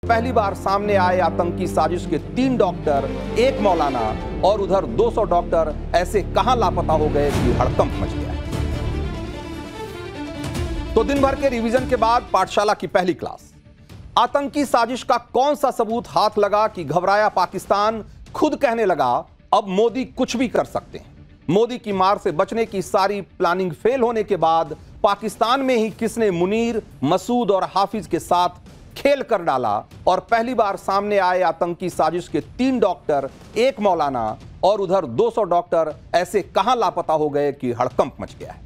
पहली बार सामने आए आतंकी साजिश के 3 डॉक्टर, 1 मौलाना और उधर 200 डॉक्टर ऐसे कहां लापता हो गए कि हड़कंप मच गया। तो दिन भर के रिवीजन के बाद पाठशाला की पहली क्लास। आतंकी साजिश का कौन सा सबूत हाथ लगा कि घबराया पाकिस्तान खुद कहने लगा अब मोदी कुछ भी कर सकते हैं। मोदी की मार से बचने की सारी प्लानिंग फेल होने के बाद पाकिस्तान में ही किसने मुनीर, मसूद और हाफिज के साथ खेल कर डाला और पहली बार सामने आए आतंकी साजिश के 3 डॉक्टर, 1 मौलाना और उधर 200 डॉक्टर ऐसे कहां लापता हो गए कि हड़कंप मच गया है।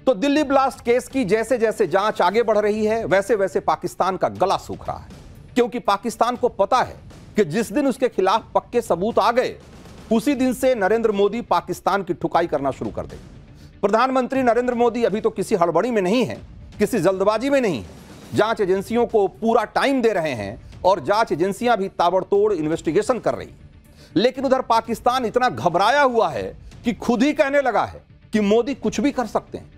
तो दिल्ली ब्लास्ट केस की जैसे जैसे जांच आगे बढ़ रही है वैसे वैसे पाकिस्तान का गला सूख रहा है, क्योंकि पाकिस्तान को पता है कि जिस दिन उसके खिलाफ पक्के सबूत आ गए उसी दिन से नरेंद्र मोदी पाकिस्तान की ठुकाई करना शुरू कर देंगे। प्रधानमंत्री नरेंद्र मोदी अभी तो किसी हड़बड़ी में नहीं है, किसी जल्दबाजी में नहीं है। जांच एजेंसियों को पूरा टाइम दे रहे हैं और जांच एजेंसियां भी ताबड़तोड़ इन्वेस्टिगेशन कर रही हैं। लेकिन उधर पाकिस्तान इतना घबराया हुआ है कि खुद ही कहने लगा है कि मोदी कुछ भी कर सकते हैं।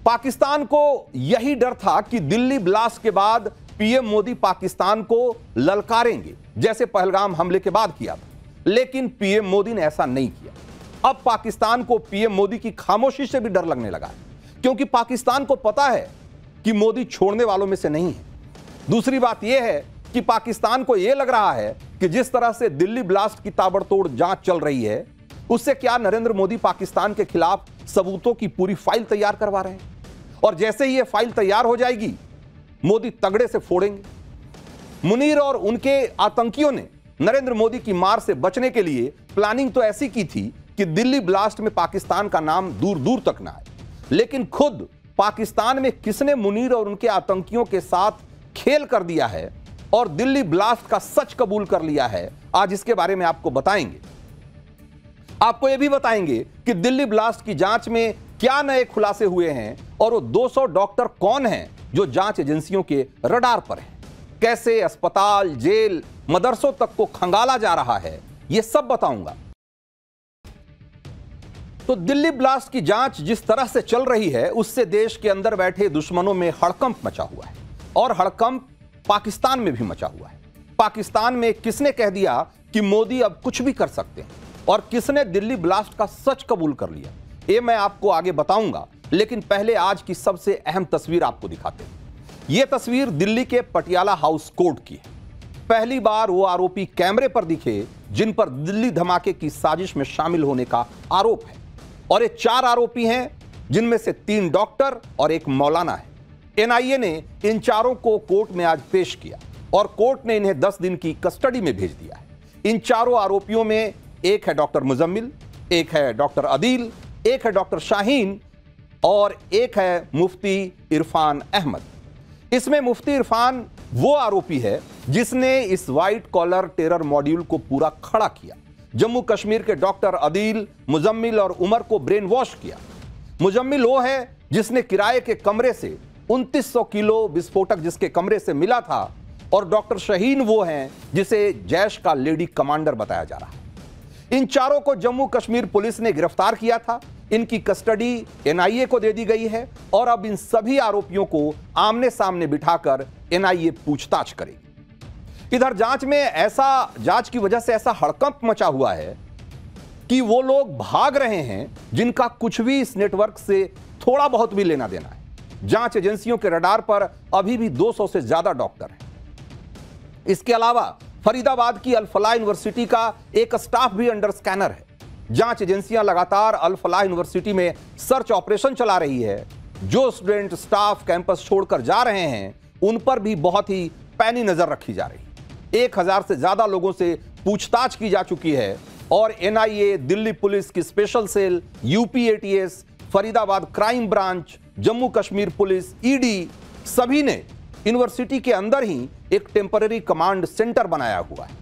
पाकिस्तान को यही डर था कि दिल्ली ब्लास्ट के बाद पीएम मोदी पाकिस्तान को ललकारेंगे, जैसे पहलगाम हमले के बाद किया था। लेकिन पीएम मोदी ने ऐसा नहीं किया। अब पाकिस्तान को पीएम मोदी की खामोशी से भी डर लगने लगा है, क्योंकि पाकिस्तान को पता है कि मोदी छोड़ने वालों में से नहीं है। दूसरी बात यह है कि पाकिस्तान को यह लग रहा है कि जिस तरह से दिल्ली ब्लास्ट की ताबड़तोड़ जांच चल रही है उससे क्या नरेंद्र मोदी पाकिस्तान के खिलाफ सबूतों की पूरी फाइल तैयार करवा रहे हैं, और जैसे ही यह फाइल तैयार हो जाएगी मोदी तगड़े से फोड़ेंगे। मुनीर और उनके आतंकियों ने नरेंद्र मोदी की मार से बचने के लिए प्लानिंग तो ऐसी की थी कि दिल्ली ब्लास्ट में पाकिस्तान का नाम दूर दूर तक ना आए। लेकिन खुद पाकिस्तान में किसने मुनीर और उनके आतंकियों के साथ खेल कर दिया है और दिल्ली ब्लास्ट का सच कबूल कर लिया है, आज इसके बारे में आपको बताएंगे। आपको यह भी बताएंगे कि दिल्ली ब्लास्ट की जांच में क्या नए खुलासे हुए हैं और वो 200 डॉक्टर कौन हैं जो जांच एजेंसियों के रडार पर हैं। कैसे अस्पताल, जेल, मदरसों तक को खंगाला जा रहा है, यह सब बताऊंगा। तो दिल्ली ब्लास्ट की जांच जिस तरह से चल रही है उससे देश के अंदर बैठे दुश्मनों में हड़कंप मचा हुआ है और हड़कंप पाकिस्तान में भी मचा हुआ है। पाकिस्तान में किसने कह दिया कि मोदी अब कुछ भी कर सकते हैं और किसने दिल्ली ब्लास्ट का सच कबूल कर लिया, ये मैं आपको आगे बताऊंगा। लेकिन पहले आज की सबसे अहम तस्वीर आपको दिखाते हैं। यह तस्वीर दिल्ली के पटियाला हाउस कोर्ट की है। पहली बार वो आरोपी कैमरे पर दिखे जिन पर दिल्ली धमाके की साजिश में शामिल होने का आरोप है, और ये 4 आरोपी हैं जिनमें से 3 डॉक्टर और 1 मौलाना है। एनआईए ने इन चारों को कोर्ट में आज पेश किया और कोर्ट ने इन्हें 10 दिन की कस्टडी में भेज दिया है। इन चारों आरोपियों में एक है डॉक्टर मुजम्मिल, एक है डॉक्टर अदील, एक है डॉक्टर शाहीन और एक है मुफ्ती इरफान अहमद। इसमें मुफ्ती इरफान वो आरोपी है जिसने इस व्हाइट कॉलर टेरर मॉड्यूल को पूरा खड़ा किया। जम्मू कश्मीर के डॉक्टर अदील, मुजम्मिल और उमर को ब्रेन वॉश किया। मुजम्मिल वो है जिसने किराए के कमरे से 2900 किलो विस्फोटक जिसके कमरे से मिला था, और डॉक्टर शाहीन वो हैं जिसे जैश का लेडी कमांडर बताया जा रहा है। इन चारों को जम्मू कश्मीर पुलिस ने गिरफ्तार किया था। इनकी कस्टडी एनआईए को दे दी गई है और अब इन सभी आरोपियों को आमने सामने बिठाकर एनआईए पूछताछ करेगी। इधर जांच की वजह से ऐसा हड़कंप मचा हुआ है कि वो लोग भाग रहे हैं जिनका कुछ भी इस नेटवर्क से थोड़ा बहुत भी लेना देना है। जांच एजेंसियों के रडार पर अभी भी 200 से ज्यादा डॉक्टर हैं। इसके अलावा फरीदाबाद की अल फलाह यूनिवर्सिटी का एक स्टाफ भी अंडर स्कैनर है। जांच एजेंसियां लगातार अल फलाह यूनिवर्सिटी में सर्च ऑपरेशन चला रही है। जो स्टूडेंट, स्टाफ कैंपस छोड़कर जा रहे हैं उन पर भी बहुत ही पैनी नजर रखी जा रही है। 1000 से ज्यादा लोगों से पूछताछ की जा चुकी है और एनआईए, दिल्ली पुलिस की special cell, UP ATS, Faridabad crime branch, Jammu Kashmir police, ED, सभी ने यूनिवर्सिटी के अंदर ही एक टेम्पररी कमांड सेंटर बनाया हुआ है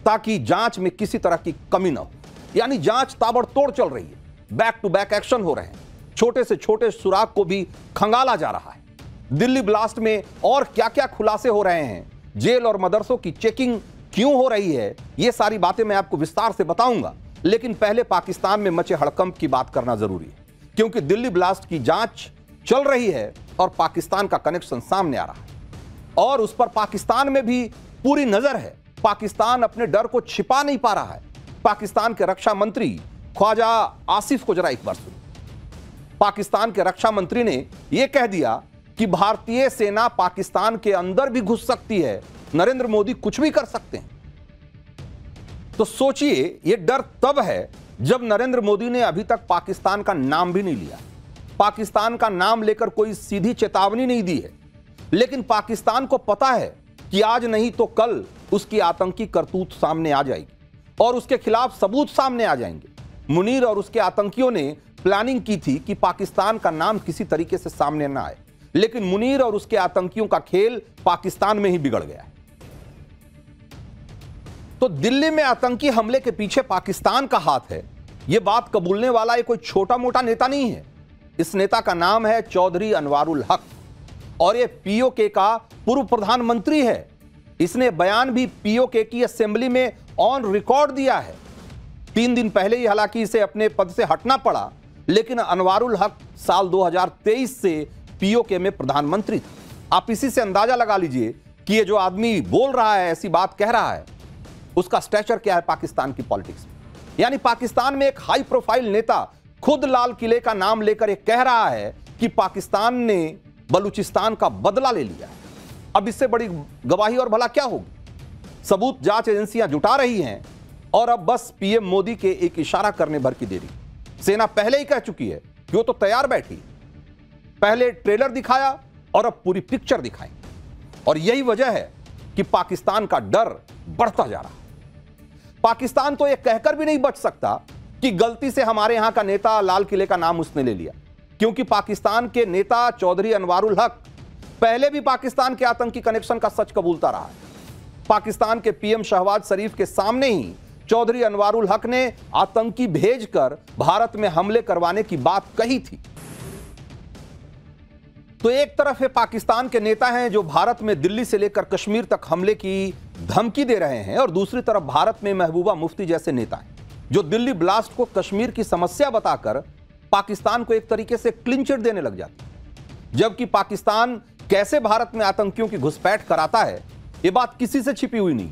ताकि जांच में किसी तरह की कमी न हो। यानी जांच ताबड़तोड़ चल रही है, बैक टू बैक एक्शन हो रहे हैं, छोटे से छोटे सुराग को भी खंगाला जा रहा है। दिल्ली ब्लास्ट में और क्या क्या खुलासे हो रहे हैं, जेल और मदरसों की चेकिंग क्यों हो रही है, ये सारी बातें मैं आपको विस्तार से बताऊंगा। लेकिन पहले पाकिस्तान में मचे हड़कंप की बात करना जरूरी है, क्योंकि दिल्ली ब्लास्ट की जांच चल रही है और पाकिस्तान का कनेक्शन सामने आ रहा है। और उस पर पाकिस्तान में भी पूरी नजर है। पाकिस्तान अपने डर को छिपा नहीं पा रहा है। पाकिस्तान के रक्षा मंत्री ख्वाजा आसिफ को जरा एक बार सुनिए। पाकिस्तान के रक्षा मंत्री ने यह कह दिया कि भारतीय सेना पाकिस्तान के अंदर भी घुस सकती है, नरेंद्र मोदी कुछ भी कर सकते हैं। तो सोचिए, यह डर तब है जब नरेंद्र मोदी ने अभी तक पाकिस्तान का नाम भी नहीं लिया, पाकिस्तान का नाम लेकर कोई सीधी चेतावनी नहीं दी है। लेकिन पाकिस्तान को पता है कि आज नहीं तो कल उसकी आतंकी करतूत सामने आ जाएगी और उसके खिलाफ सबूत सामने आ जाएंगे। मुनीर और उसके आतंकियों ने प्लानिंग की थी कि पाकिस्तान का नाम किसी तरीके से सामने ना आए, लेकिन मुनीर और उसके आतंकियों का खेल पाकिस्तान में ही बिगड़ गया है। तो दिल्ली में आतंकी हमले के पीछे पाकिस्तान का हाथ है, यह बात कबूलने वाला ये कोई छोटा मोटा नेता नहीं है। इस नेता का नाम है चौधरी अनवारुल हक और यह पीओके का पूर्व प्रधानमंत्री है। इसने बयान भी पीओके की असेंबली में ऑन रिकॉर्ड दिया है। 3 दिन पहले ही हालांकि इसे अपने पद से हटना पड़ा, लेकिन अनवारुल हक साल 2023 से पीओके में प्रधानमंत्री था। आप इसी से अंदाजा लगा लीजिए कि ये जो आदमी बोल रहा है, ऐसी बात कह रहा है, उसका स्टेचर क्या है पाकिस्तान की पॉलिटिक्स में। यानी पाकिस्तान में एक हाई प्रोफाइल नेता खुद लाल किले का नाम लेकर एक कह रहा है कि पाकिस्तान ने बलूचिस्तान का बदला ले लिया है। अब इससे बड़ी गवाही और भला क्या होगी। सबूत जांच एजेंसियां जुटा रही हैं और अब बस पीएम मोदी के एक इशारा करने भर की देरी। सेना पहले ही कह चुकी है कि वो तो तैयार बैठी, पहले ट्रेलर दिखाया और अब पूरी पिक्चर दिखाएं। और यही वजह है कि पाकिस्तान का डर बढ़ता जा रहा है। पाकिस्तान तो यह कहकर भी नहीं बच सकता कि गलती से हमारे यहां का नेता लाल किले का नाम उसने ले लिया, क्योंकि पाकिस्तान के नेता चौधरी अनवारुल हक पहले भी पाकिस्तान के आतंकी कनेक्शन का सच कबूलता रहा है। पाकिस्तान के पीएम शहबाज शरीफ के सामने ही चौधरी अनवारुल हक ने आतंकी भेजकर भारत में हमले करवाने की बात कही थी। तो एक तरफ है पाकिस्तान के नेता हैं जो भारत में दिल्ली से लेकर कश्मीर तक हमले की धमकी दे रहे हैं, और दूसरी तरफ भारत में महबूबा मुफ्ती जैसे नेता हैं जो दिल्ली ब्लास्ट को कश्मीर की समस्या बताकर पाकिस्तान को एक तरीके से क्लीन चिट देने लग जाती है। जबकि पाकिस्तान कैसे भारत में आतंकियों की घुसपैठ कराता है, यह बात किसी से छिपी हुई नहीं।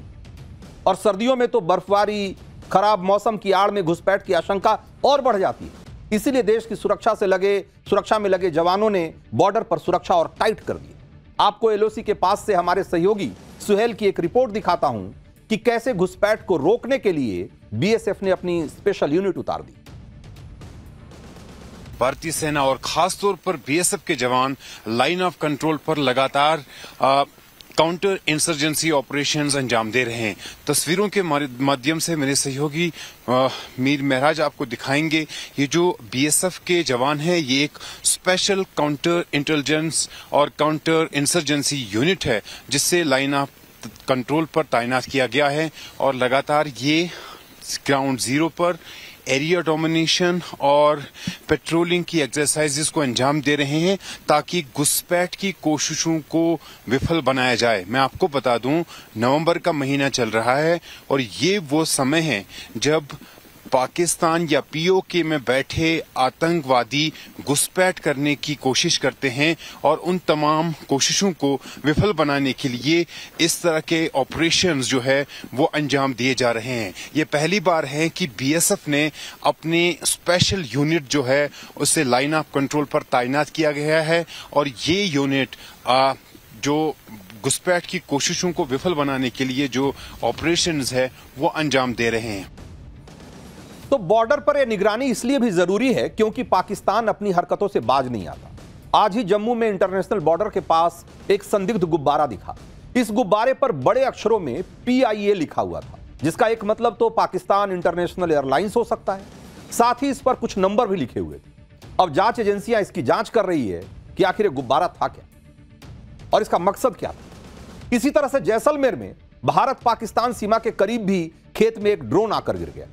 और सर्दियों में तो बर्फबारी, खराब मौसम की आड़ में घुसपैठ की आशंका और बढ़ जाती है। इसीलिए देश की सुरक्षा में लगे जवानों ने बॉर्डर पर सुरक्षा और टाइट कर दी। आपको एलओसी के पास से हमारे सहयोगी सुहेल की एक रिपोर्ट दिखाता हूं कि कैसे घुसपैठ को रोकने के लिए बीएसएफ ने अपनी स्पेशल यूनिट उतार दी। भारतीय सेना और खासतौर पर बीएसएफ के जवान लाइन ऑफ कंट्रोल पर लगातार काउंटर इंसर्जेंसी ऑपरेशंस अंजाम दे रहे हैं। तस्वीरों के माध्यम से मेरे सहयोगी मीर महराज आपको दिखाएंगे। ये जो बीएसएफ के जवान हैं, ये एक स्पेशल काउंटर इंटेलिजेंस और काउंटर इंसर्जेंसी यूनिट है जिससे लाइन ऑफ कंट्रोल पर तैनात किया गया है और लगातार ये ग्राउंड जीरो पर एरिया डोमिनेशन और पेट्रोलिंग की एक्सरसाइजेस को अंजाम दे रहे हैं ताकि घुसपैठ की कोशिशों को विफल बनाया जाए। मैं आपको बता दूं, नवंबर का महीना चल रहा है और ये वो समय है जब पाकिस्तान या पीओके में बैठे आतंकवादी घुसपैठ करने की कोशिश करते हैं और उन तमाम कोशिशों को विफल बनाने के लिए इस तरह के ऑपरेशंस जो है वो अंजाम दिए जा रहे हैं। ये पहली बार है कि बीएसएफ ने अपने स्पेशल यूनिट जो है उसे लाइन ऑफ कंट्रोल पर तैनात किया गया है और ये यूनिट जो घुसपैठ की कोशिशों को विफल बनाने के लिए जो ऑपरेशंस है वो अंजाम दे रहे हैं। तो बॉर्डर पर यह निगरानी इसलिए भी जरूरी है क्योंकि पाकिस्तान अपनी हरकतों से बाज नहीं आता। आज ही जम्मू में इंटरनेशनल बॉर्डर के पास एक संदिग्ध गुब्बारा दिखा। इस गुब्बारे पर बड़े अक्षरों में PIA लिखा हुआ था, जिसका एक मतलब तो पाकिस्तान इंटरनेशनल एयरलाइंस हो सकता है। साथ ही इस पर कुछ नंबर भी लिखे हुए थे। अब जांच एजेंसियां इसकी जांच कर रही है कि आखिर गुब्बारा था क्या और इसका मकसद क्या था। इसी तरह से जैसलमेर में भारत पाकिस्तान सीमा के करीब भी खेत में एक ड्रोन आकर गिर गया।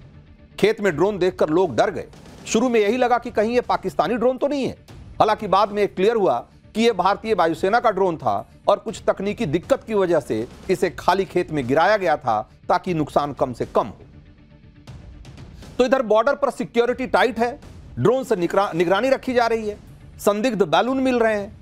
खेत में ड्रोन देखकर लोग डर गए। शुरू में यही लगा कि कहीं यह पाकिस्तानी ड्रोन तो नहीं है, हालांकि बाद में क्लियर हुआ कि यह भारतीय वायुसेना का ड्रोन था और कुछ तकनीकी दिक्कत की वजह से इसे खाली खेत में गिराया गया था ताकि नुकसान कम से कम हो। तो इधर बॉर्डर पर सिक्योरिटी टाइट है, ड्रोन से निगरानी रखी जा रही है, संदिग्ध बैलून मिल रहे हैं।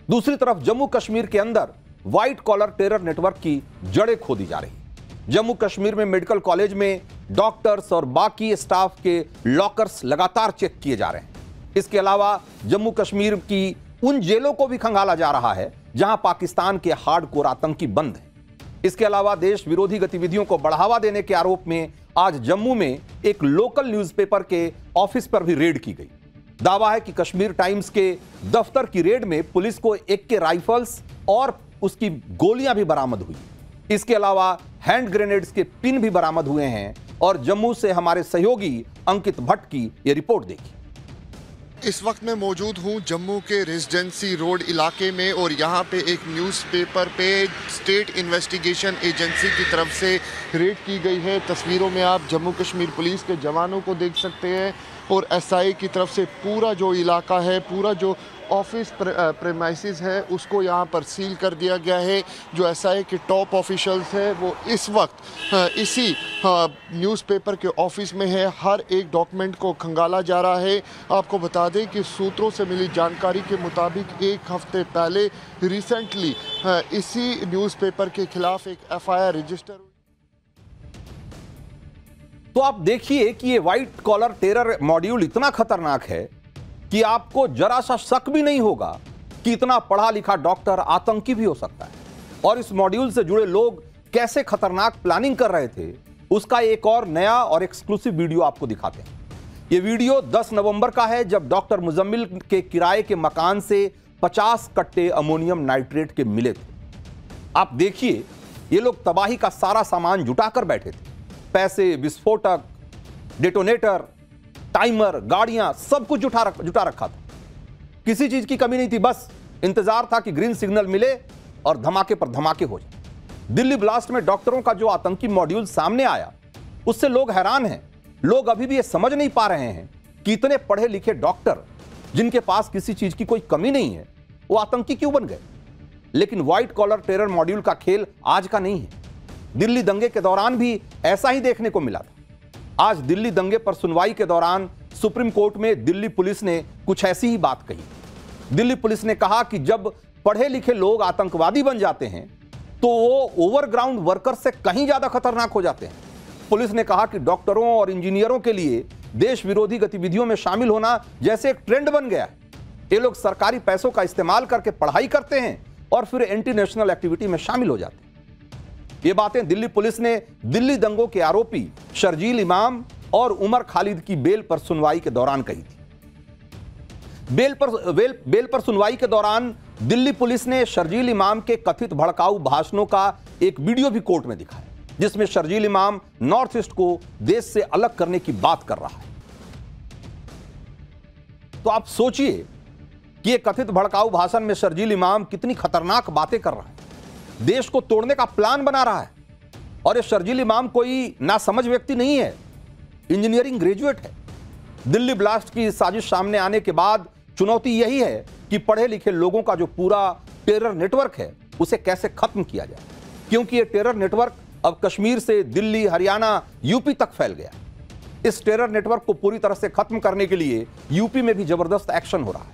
दूसरी तरफ जम्मू कश्मीर के अंदर व्हाइट कॉलर टेरर नेटवर्क की जड़ें खोदी जा रही। जम्मू कश्मीर में मेडिकल कॉलेज में डॉक्टर्स और बाकी स्टाफ के लॉकर्स लगातार चेक किए जा रहे हैं। इसके अलावा जम्मू कश्मीर की उन जेलों को भी खंगाला जा रहा है जहां पाकिस्तान के हार्डकोर आतंकी बंद हैं। इसके अलावा देश विरोधी गतिविधियों को बढ़ावा देने के आरोप में आज जम्मू में एक लोकल न्यूज़पेपर के ऑफिस पर भी रेड की गई। दावा है कि कश्मीर टाइम्स के दफ्तर की रेड में पुलिस को AK राइफल्स और उसकी गोलियां भी बरामद हुई। इसके अलावा हैंड ग्रेनेड्स के पिन भी बरामद हुए हैं। और जम्मू से हमारे सहयोगी अंकित भट्ट की यह रिपोर्ट देखिए। इस वक्त मैं मौजूद हूं जम्मू के रेजिडेंसी रोड इलाके में और यहां पे एक न्यूज़पेपर पे स्टेट इन्वेस्टिगेशन एजेंसी की तरफ से रेड की गई है। तस्वीरों में आप जम्मू कश्मीर पुलिस के जवानों को देख सकते हैं और SI की तरफ से पूरा जो इलाका है, पूरा जो ऑफिस प्रेमाइसिस है, उसको यहाँ पर सील कर दिया गया है। जो SI के टॉप ऑफिशियल्स हैं वो इस वक्त इसी न्यूज़पेपर के ऑफिस में है। हर एक डॉक्यूमेंट को खंगाला जा रहा है। आपको बता दें कि सूत्रों से मिली जानकारी के मुताबिक एक हफ्ते पहले रिसेंटली इसी न्यूज़पेपर के खिलाफ एक FIR रजिस्टर। तो आप देखिए कि ये व्हाइट कॉलर टेरर मॉड्यूल इतना खतरनाक है कि आपको जरा सा शक भी नहीं होगा कि इतना पढ़ा लिखा डॉक्टर आतंकी भी हो सकता है। और इस मॉड्यूल से जुड़े लोग कैसे खतरनाक प्लानिंग कर रहे थे, उसका एक और नया और एक्सक्लूसिव वीडियो आपको दिखाते हैं। यह वीडियो 10 नवंबर का है, जब डॉक्टर मुजम्मिल के किराए के मकान से 50 कट्टे अमोनियम नाइट्रेट के मिले थे। आप देखिए, ये लोग तबाही का सारा सामान जुटाकर बैठे थे। पैसे, विस्फोटक, डेटोनेटर, टाइमर, गाड़ियां, सब कुछ जुटा रखा था। किसी चीज की कमी नहीं थी, बस इंतजार था कि ग्रीन सिग्नल मिले और धमाके पर धमाके हो जाए। दिल्ली ब्लास्ट में डॉक्टरों का जो आतंकी मॉड्यूल सामने आया, उससे लोग हैरान हैं। लोग अभी भी ये समझ नहीं पा रहे हैं कि इतने पढ़े लिखे डॉक्टर जिनके पास किसी चीज की कोई कमी नहीं है, वो आतंकी क्यों बन गए। लेकिन व्हाइट कॉलर टेरर मॉड्यूल का खेल आज का नहीं है। दिल्ली दंगे के दौरान भी ऐसा ही देखने को मिला था। आज दिल्ली दंगे पर सुनवाई के दौरान सुप्रीम कोर्ट में दिल्ली पुलिस ने कुछ ऐसी ही बात कही। दिल्ली पुलिस ने कहा कि जब पढ़े लिखे लोग आतंकवादी बन जाते हैं तो वो ओवरग्राउंड वर्कर से कहीं ज्यादा खतरनाक हो जाते हैं। पुलिस ने कहा कि डॉक्टरों और इंजीनियरों के लिए देश विरोधी गतिविधियों में शामिल होना जैसे एक ट्रेंड बन गया है। ये लोग सरकारी पैसों का इस्तेमाल करके पढ़ाई करते हैं और फिर एंटी नेशनल एक्टिविटी में शामिल हो जाते हैं। ये बातें दिल्ली पुलिस ने दिल्ली दंगों के आरोपी शर्जील इमाम और उमर खालिद की बेल पर सुनवाई के दौरान कही थी। बेल पर सुनवाई के दौरान दिल्ली पुलिस ने शर्जील इमाम के कथित भड़काऊ भाषणों का एक वीडियो भी कोर्ट में दिखाया, जिसमें शर्जील इमाम नॉर्थ ईस्ट को देश से अलग करने की बात कर रहा है। तो आप सोचिए कि ये कथित भड़काऊ भाषण में शर्जील इमाम कितनी खतरनाक बातें कर रहा है, देश को तोड़ने का प्लान बना रहा है। और ये शर्जील इमाम कोई नासमझ व्यक्ति नहीं है, इंजीनियरिंग ग्रेजुएट है। दिल्ली ब्लास्ट की साजिश सामने आने के बाद चुनौती यही है कि पढ़े लिखे लोगों का जो पूरा टेरर नेटवर्क है उसे कैसे खत्म किया जाए, क्योंकि ये टेरर नेटवर्क अब कश्मीर से दिल्ली, हरियाणा, यूपी तक फैल गया। इस टेरर नेटवर्क को पूरी तरह से खत्म करने के लिए यूपी में भी जबरदस्त एक्शन हो रहा है।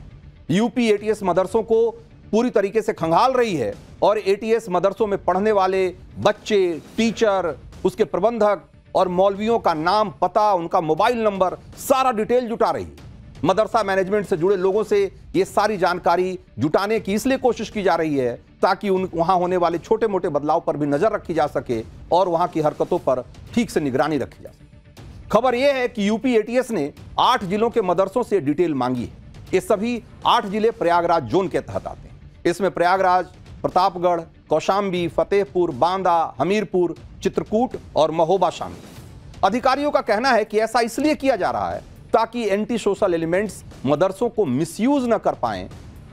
यूपी ATS मदरसों को पूरी तरीके से खंगाल रही है और ATS मदरसों में पढ़ने वाले बच्चे, टीचर, उसके प्रबंधक और मौलवियों का नाम, पता, उनका मोबाइल नंबर, सारा डिटेल जुटा रही है। मदरसा मैनेजमेंट से जुड़े लोगों से ये सारी जानकारी जुटाने की इसलिए कोशिश की जा रही है ताकि वहां होने वाले छोटे मोटे बदलाव पर भी नजर रखी जा सके और वहां की हरकतों पर ठीक से निगरानी रखी जा सके। खबर यह है कि यूपी ATS ने 8 जिलों के मदरसों से डिटेल मांगी है। ये सभी 8 जिले प्रयागराज जोन के तहत आते हैं। इसमें प्रयागराज, प्रतापगढ़, कौशाम्बी, फतेहपुर, बांदा, हमीरपुर, चित्रकूट और महोबा शामिल। अधिकारियों का कहना है कि ऐसा इसलिए किया जा रहा है ताकि एंटी सोशल एलिमेंट्स मदरसों को मिसयूज न कर पाएं,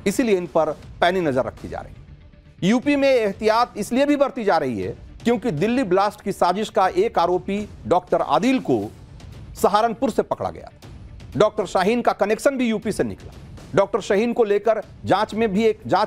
इसीलिए इन पर पैनी नजर रखी जा रही है। यूपी में एहतियात इसलिए भी बरती जा रही है क्योंकि दिल्ली ब्लास्ट की साजिश का एक आरोपी डॉक्टर आदिल को सहारनपुर से पकड़ा गया था। डॉक्टर शाहीन का कनेक्शन भी यूपी से निकला। डॉक्टर शाहीन को लेकर जांच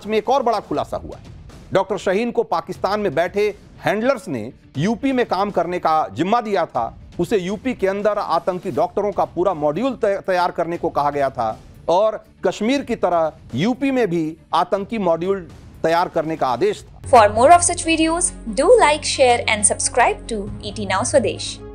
में एक और बड़ा खुलासा हुआ है। डॉक्टर शाहीन को पाकिस्तान में बैठे हैंडलर्स ने यूपी में काम करने का जिम्मा दिया था। उसे यूपी के अंदर आतंकी डॉक्टरों का पूरा मॉड्यूल तैयार करने को कहा गया था और कश्मीर की तरह यूपी में भी आतंकी मॉड्यूल तैयार करने का आदेश था। For more of such videos, do like, share and subscribe to ET Now Swadesh.